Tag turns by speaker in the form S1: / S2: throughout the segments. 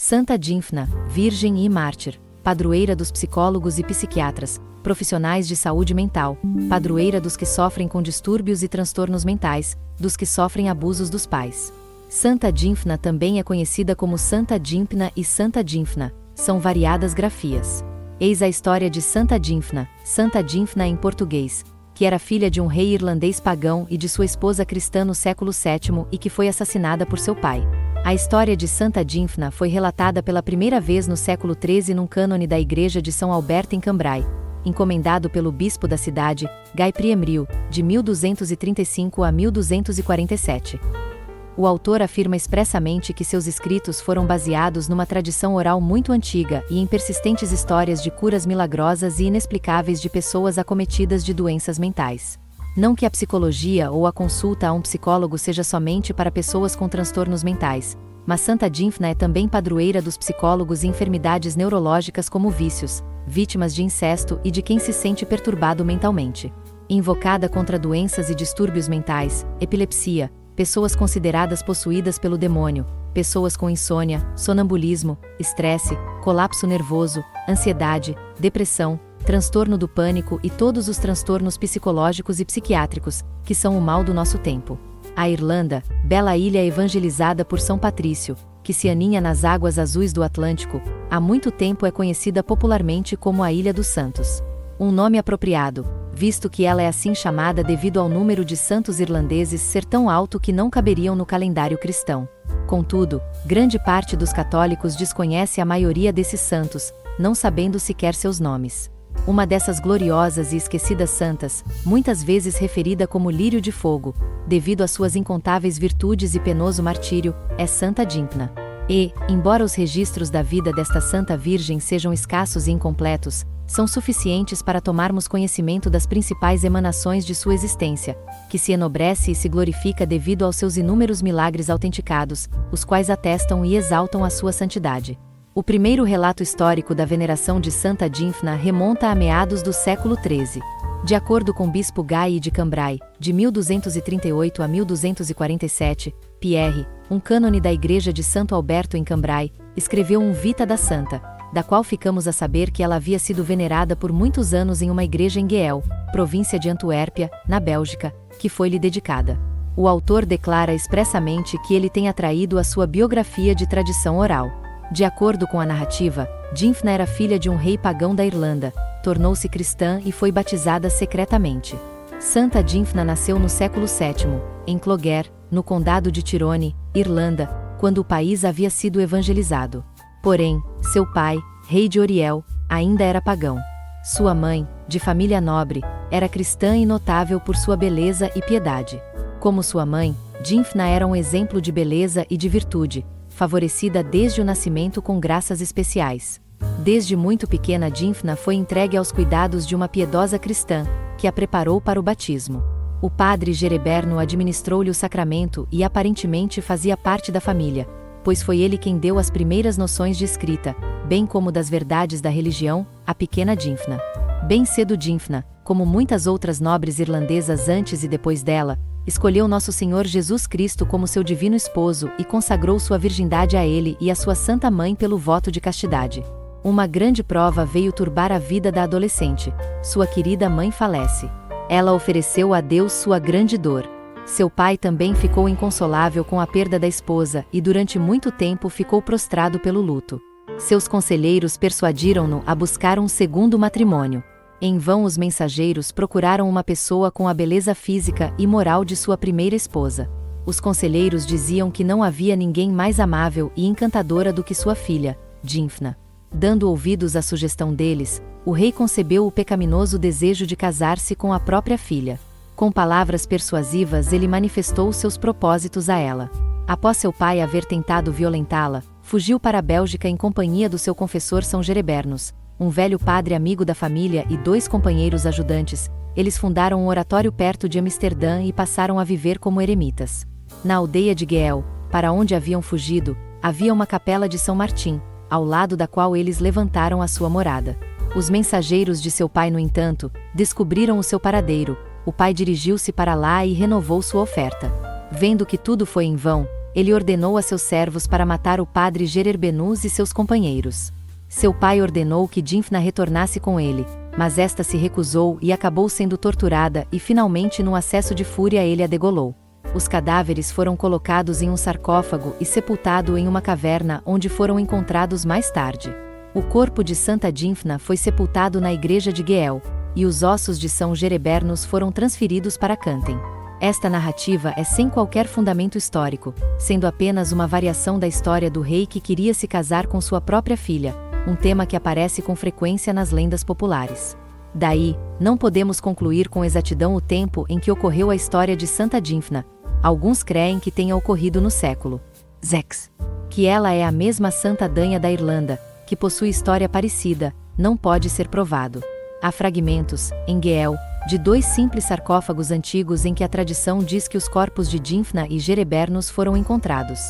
S1: Santa Dínfna, virgem e mártir, padroeira dos psicólogos e psiquiatras, profissionais de saúde mental, padroeira dos que sofrem com distúrbios e transtornos mentais, dos que sofrem abusos dos pais. Santa Dínfna também é conhecida como Santa Dímpna e Santa Dínfna, são variadas grafias. Eis a história de Santa Dínfna em português, que era filha de um rei irlandês pagão e de sua esposa cristã no século VII e que foi assassinada por seu pai. A história de Santa Dínfna foi relatada pela primeira vez no século XIII num cânone da Igreja de São Alberto em Cambrai, encomendado pelo bispo da cidade, Guy Priemriu, de 1235 a 1247. O autor afirma expressamente que seus escritos foram baseados numa tradição oral muito antiga e em persistentes histórias de curas milagrosas e inexplicáveis de pessoas acometidas de doenças mentais. Não que a psicologia ou a consulta a um psicólogo seja somente para pessoas com transtornos mentais, mas Santa Dínfna é também padroeira dos psicólogos e enfermidades neurológicas como vícios, vítimas de incesto e de quem se sente perturbado mentalmente. Invocada contra doenças e distúrbios mentais, epilepsia, pessoas consideradas possuídas pelo demônio, pessoas com insônia, sonambulismo, estresse, colapso nervoso, ansiedade, depressão, transtorno do pânico e todos os transtornos psicológicos e psiquiátricos, que são o mal do nosso tempo. A Irlanda, bela ilha evangelizada por São Patrício, que se aninha nas águas azuis do Atlântico, há muito tempo é conhecida popularmente como a Ilha dos Santos. Um nome apropriado, visto que ela é assim chamada devido ao número de santos irlandeses ser tão alto que não caberiam no calendário cristão. Contudo, grande parte dos católicos desconhece a maioria desses santos, não sabendo sequer seus nomes. Uma dessas gloriosas e esquecidas santas, muitas vezes referida como lírio de fogo, devido às suas incontáveis virtudes e penoso martírio, é Santa Dínfna. E, embora os registros da vida desta Santa Virgem sejam escassos e incompletos, são suficientes para tomarmos conhecimento das principais emanações de sua existência, que se enobrece e se glorifica devido aos seus inúmeros milagres autenticados, os quais atestam e exaltam a sua santidade. O primeiro relato histórico da veneração de Santa Dínfna remonta a meados do século XIII. De acordo com Bispo Guy de Cambrai, de 1238 a 1247, Pierre, um cânone da Igreja de Santo Alberto em Cambrai, escreveu um Vita da Santa, da qual ficamos a saber que ela havia sido venerada por muitos anos em uma igreja em Geel, província de Antuérpia, na Bélgica, que foi-lhe dedicada. O autor declara expressamente que ele tem atraído a sua biografia de tradição oral. De acordo com a narrativa, Dínfna era filha de um rei pagão da Irlanda, tornou-se cristã e foi batizada secretamente. Santa Dínfna nasceu no século VII, em Clogher, no condado de Tyrone, Irlanda, quando o país havia sido evangelizado. Porém, seu pai, rei de Oriel, ainda era pagão. Sua mãe, de família nobre, era cristã e notável por sua beleza e piedade. Como sua mãe, Dínfna era um exemplo de beleza e de virtude, favorecida desde o nascimento com graças especiais. Desde muito pequena Dínfna foi entregue aos cuidados de uma piedosa cristã, que a preparou para o batismo. O padre Jereberno administrou-lhe o sacramento e aparentemente fazia parte da família, pois foi ele quem deu as primeiras noções de escrita, bem como das verdades da religião, à pequena Dínfna. Bem cedo Dínfna, como muitas outras nobres irlandesas antes e depois dela, escolheu Nosso Senhor Jesus Cristo como seu divino esposo e consagrou sua virgindade a ele e a sua santa mãe pelo voto de castidade. Uma grande prova veio turbar a vida da adolescente. Sua querida mãe falece. Ela ofereceu a Deus sua grande dor. Seu pai também ficou inconsolável com a perda da esposa e durante muito tempo ficou prostrado pelo luto. Seus conselheiros persuadiram-no a buscar um segundo matrimônio. Em vão os mensageiros procuraram uma pessoa com a beleza física e moral de sua primeira esposa. Os conselheiros diziam que não havia ninguém mais amável e encantadora do que sua filha, Dínfna. Dando ouvidos à sugestão deles, o rei concebeu o pecaminoso desejo de casar-se com a própria filha. Com palavras persuasivas ele manifestou seus propósitos a ela. Após seu pai haver tentado violentá-la, fugiu para a Bélgica em companhia do seu confessor São Jerebernos, um velho padre amigo da família e 2 companheiros ajudantes. Eles fundaram um oratório perto de Amsterdã e passaram a viver como eremitas. Na aldeia de Geel, para onde haviam fugido, havia uma capela de São Martim, ao lado da qual eles levantaram a sua morada. Os mensageiros de seu pai, no entanto, descobriram o seu paradeiro. O pai dirigiu-se para lá e renovou sua oferta. Vendo que tudo foi em vão, ele ordenou a seus servos para matar o padre Gererbenus e seus companheiros. Seu pai ordenou que Dymphna retornasse com ele, mas esta se recusou e acabou sendo torturada e finalmente num acesso de fúria ele a degolou. Os cadáveres foram colocados em um sarcófago e sepultado em uma caverna onde foram encontrados mais tarde. O corpo de Santa Dymphna foi sepultado na igreja de Geel, e os ossos de São Gerebernos foram transferidos para Canten. Esta narrativa é sem qualquer fundamento histórico, sendo apenas uma variação da história do rei que queria se casar com sua própria filha, um tema que aparece com frequência nas lendas populares. Daí, não podemos concluir com exatidão o tempo em que ocorreu a história de Santa Dymphna. Alguns creem que tenha ocorrido no século VI. Que ela é a mesma Santa Danha da Irlanda, que possui história parecida, não pode ser provado. Há fragmentos, em Geel, de 2 simples sarcófagos antigos em que a tradição diz que os corpos de Dymphna e Gerebernos foram encontrados.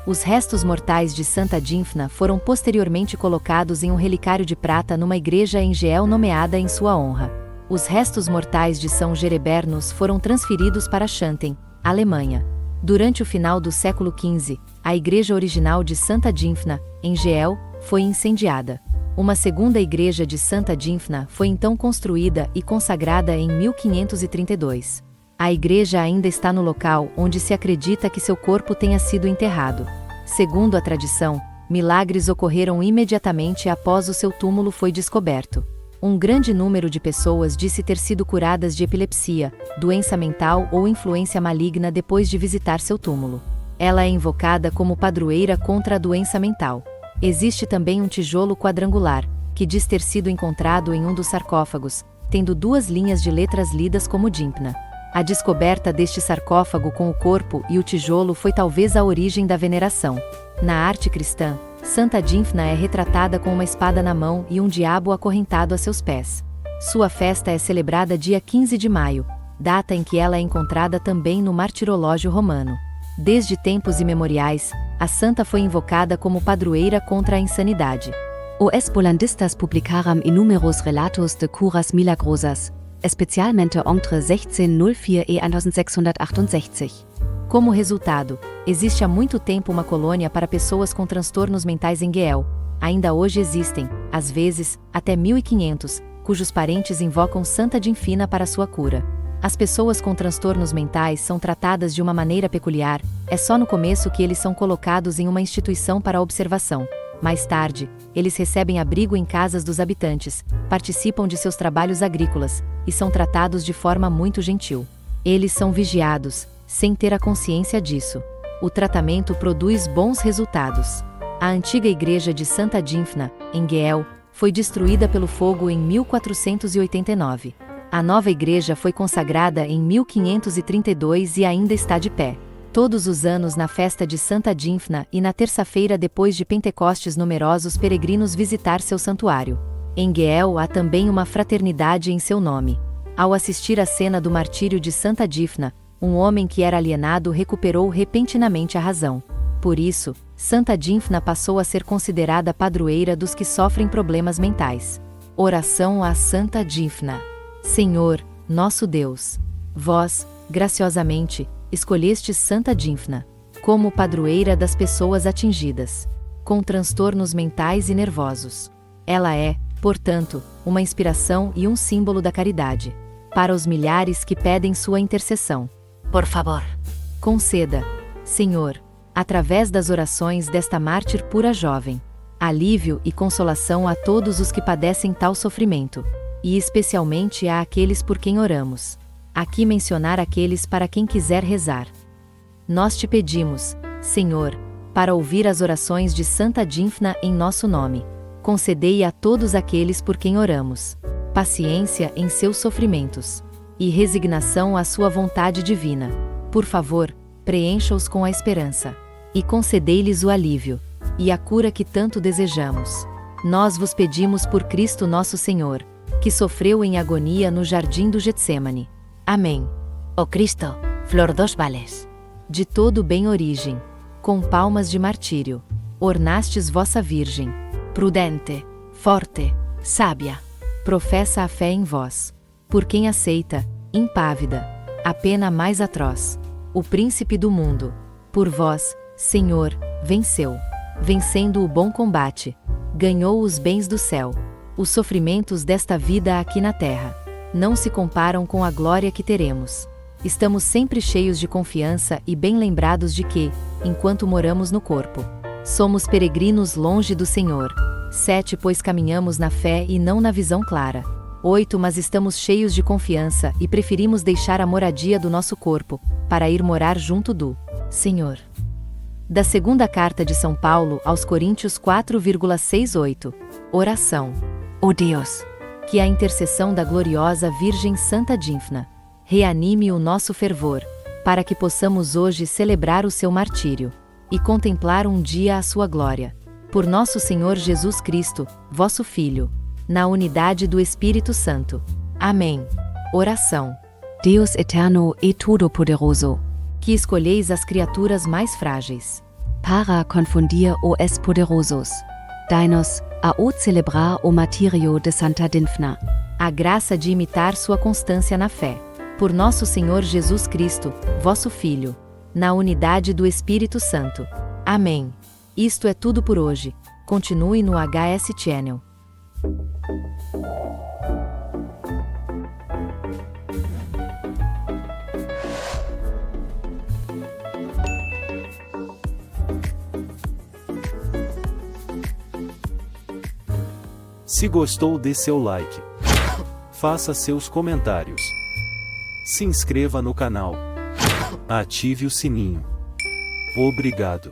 S1: Os restos mortais de Santa Dymphna foram posteriormente colocados em um relicário de prata numa igreja em Geel nomeada em sua honra. Os restos mortais de São Gerebernos foram transferidos para Xanten, Alemanha. Durante o final do século XV, a igreja original de Santa Dymphna, em Geel, foi incendiada. Uma segunda igreja de Santa Dymphna foi então construída e consagrada em 1532. A igreja ainda está no local onde se acredita que seu corpo tenha sido enterrado. Segundo a tradição, milagres ocorreram imediatamente após o seu túmulo foi descoberto. Um grande número de pessoas disse ter sido curadas de epilepsia, doença mental ou influência maligna depois de visitar seu túmulo. Ela é invocada como padroeira contra a doença mental. Existe também um tijolo quadrangular, que diz ter sido encontrado em um dos sarcófagos, tendo 2 linhas de letras lidas como Dymphna. A descoberta deste sarcófago com o corpo e o tijolo foi talvez a origem da veneração. Na arte cristã, Santa Dymphna é retratada com uma espada na mão e um diabo acorrentado a seus pés. Sua festa é celebrada dia 15 de maio, data em que ela é encontrada também no martirológio romano. Desde tempos imemoriais, a santa foi invocada como padroeira contra a insanidade.
S2: Os Bollandistas publicaram innumeros relatos de curas milagrosas, especialmente entre 1604 e 1668.
S1: Como resultado, existe há muito tempo uma colônia para pessoas com transtornos mentais em Geel. Ainda hoje existem, às vezes, até 1500, cujos parentes invocam Santa Dymphna para sua cura. As pessoas com transtornos mentais são tratadas de uma maneira peculiar, é só no começo que eles são colocados em uma instituição para observação. Mais tarde, eles recebem abrigo em casas dos habitantes, participam de seus trabalhos agrícolas, e são tratados de forma muito gentil. Eles são vigiados, sem ter a consciência disso. O tratamento produz bons resultados. A antiga igreja de Santa Dymphna, em Geel, foi destruída pelo fogo em 1489. A nova igreja foi consagrada em 1532 e ainda está de pé. Todos os anos na festa de Santa Dymphna e na terça-feira depois de Pentecostes numerosos peregrinos visitar seu santuário. Em Geel há também uma fraternidade em seu nome. Ao assistir à cena do martírio de Santa Dymphna, um homem que era alienado recuperou repentinamente a razão. Por isso, Santa Dymphna passou a ser considerada padroeira dos que sofrem problemas mentais. Oração a Santa Dymphna. Senhor, nosso Deus, vós, graciosamente, escolhestes Santa Dymphna como padroeira das pessoas atingidas com transtornos mentais e nervosos. Ela é, portanto, uma inspiração e um símbolo da caridade para os milhares que pedem sua intercessão.
S2: Por favor,
S1: conceda, Senhor, através das orações desta mártir pura jovem, alívio e consolação a todos os que padecem tal sofrimento, e especialmente a aqueles por quem oramos. Aqui mencionar aqueles para quem quiser rezar. Nós te pedimos, Senhor, para ouvir as orações de Santa Dymphna em nosso nome. Concedei a todos aqueles por quem oramos paciência em seus sofrimentos e resignação à sua vontade divina. Por favor, preencha-os com a esperança e concedei-lhes o alívio e a cura que tanto desejamos. Nós vos pedimos por Cristo nosso Senhor, que sofreu em agonia no jardim do Getsêmani. Amém.
S2: ó Cristo, flor dos vales,
S1: de todo bem origem, com palmas de martírio, ornastes vossa Virgem, prudente, forte, sábia, professa a fé em vós, por quem aceita, impávida, a pena mais atroz, o príncipe do mundo, por vós, Senhor, venceu. Vencendo o bom combate. Ganhou os bens do céu. Os sofrimentos desta vida aqui na terra não se comparam com a glória que teremos. Estamos sempre cheios de confiança e bem lembrados de que, enquanto moramos no corpo, somos peregrinos longe do Senhor. 7. Pois caminhamos na fé e não na visão clara. 8. Mas estamos cheios de confiança e preferimos deixar a moradia do nosso corpo, para ir morar junto do Senhor. Da segunda carta de São Paulo aos Coríntios 4,68. Oração.
S2: Oh Deus,
S1: Que a intercessão da gloriosa Virgem Santa Dínfna reanime o nosso fervor, para que possamos hoje celebrar o seu martírio e contemplar um dia a sua glória. Por nosso Senhor Jesus Cristo, vosso Filho, na unidade do Espírito Santo. Amém. Oração.
S2: Deus eterno e todo-poderoso,
S1: Que escolheis as criaturas mais frágeis,
S2: para confundir os poderosos, dai-nos a o celebrar o martírio de Santa Dínfna.
S1: a graça de imitar sua constância na fé. Por nosso Senhor Jesus Cristo, vosso Filho, na unidade do Espírito Santo. Amém. Isto é tudo por hoje. Continue no HS Channel.
S3: Se gostou, dê seu like. Faça seus comentários. Se inscreva no canal. Ative o sininho. Obrigado.